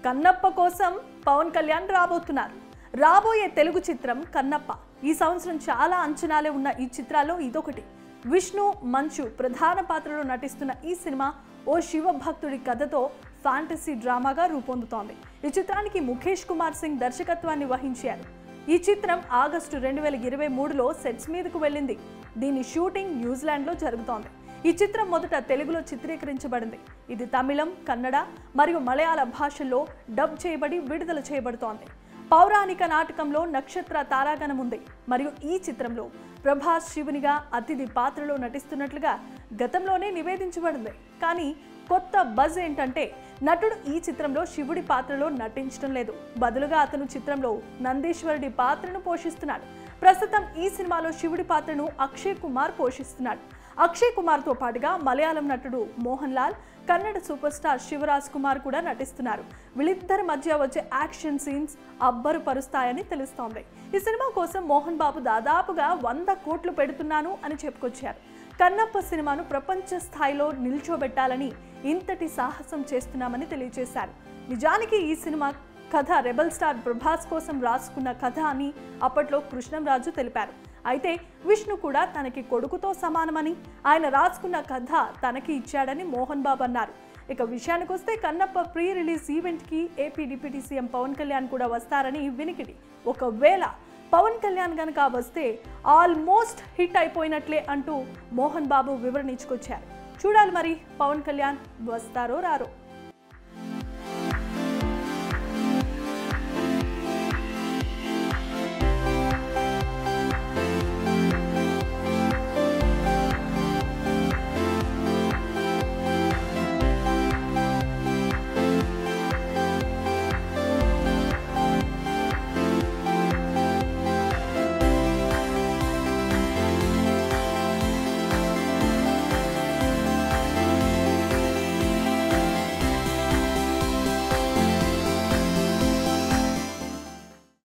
కన్నప్ప కోసం పవన్ కళ్యాణ్ రాబోతున్నారు. రాబోయే తెలుగు చిత్రం కన్నప్ప. ఈ సంవత్సరం చాలా అంచనాలే ఉన్న ఈ చిత్రాల్లో ఇదొకటి. విష్ణు, మంచు ప్రధాన పాత్రలో నటిస్తున్న ఈ సినిమా ఓ శివ భక్తుడి కథతో ఫ్యాంటసీ డ్రామాగా రూపొందుతోంది. ఈ చిత్రానికి ముఖేష్ కుమార్ సింగ్ దర్శకత్వాన్ని వహించారు. ఈ చిత్రం ఆగస్టు 2023లో సెట్స్ మీదకు వెళ్ళింది. దీని షూటింగ్ న్యూజిలాండ్లో జరుగుతోంది. ఈ చిత్రం మొదట తెలుగులో చిత్రీకరించబడింది. ఇది తమిళం, కన్నడ మరియు మలయాళ భాషల్లో డబ్ చేయబడి విడుదల చేయబడుతోంది. పౌరాణిక నాటకంలో నక్షత్ర తారాగణం ఉంది. మరియు ఈ చిత్రంలో ప్రభాస్ శివునిగా అతిథి పాత్రలో నటిస్తున్నట్లుగా గతంలోనే నివేదించబడింది. కానీ కొత్త బజ్ ఏంటంటే నటుడు ఈ చిత్రంలో శివుడి పాత్రలో నటించడం లేదు. బదులుగా అతను చిత్రంలో నందీశ్వరుడి పాత్రను పోషిస్తున్నాడు. ప్రస్తుతం ఈ సినిమాలో శివుడి పాత్రను అక్షయ్ కుమార్ పోషిస్తున్నాడు. అక్షయ్ కుమార్తో పాటుగా మలయాళం నటుడు మోహన్ లాల్, కన్నడ సూపర్ స్టార్ శివరాజ్ కుమార్ కూడా నటిస్తున్నారు. వీళ్ళిద్దరి మధ్య వచ్చే యాక్షన్ సీన్స్ అబ్బరు పరుస్తాయని తెలుస్తోంది. ఈ సినిమా కోసం మోహన్ బాబు దాదాపుగా 100 కోట్లు పెడుతున్నాను అని చెప్పుకొచ్చారు. కన్నప్ప సినిమాను ప్రపంచ స్థాయిలో నిల్చోబెట్టాలని ఇంతటి సాహసం చేస్తున్నామని తెలియజేశారు. నిజానికి ఈ సినిమా కథ రెబల్ స్టార్ ప్రభాస్ కోసం రాసుకున్న కథ అని అప్పట్లో కృష్ణంరాజు తెలిపారు. అయితే విష్ణు కూడా తనకి కొడుకుతో సమానమని, ఆయన రాసుకున్న కథ తనకి ఇచ్చాడని మోహన్ బాబు అన్నారు. ఇక విషయానికి వస్తే కన్నప్ప ప్రీ రిలీజ్ ఈవెంట్కి AP deputy CM Pawan Kalyan కూడా వస్తారని వినికిడి. ఒకవేళ పవన్ కళ్యాణ్ గనక వస్తే ఆల్మోస్ట్ హిట్ అయిపోయినట్లే అంటూ మోహన్ బాబు వివరణ ఇచ్చుకొచ్చారు. చూడాలి మరి పవన్ కళ్యాణ్ వస్తారో రారో.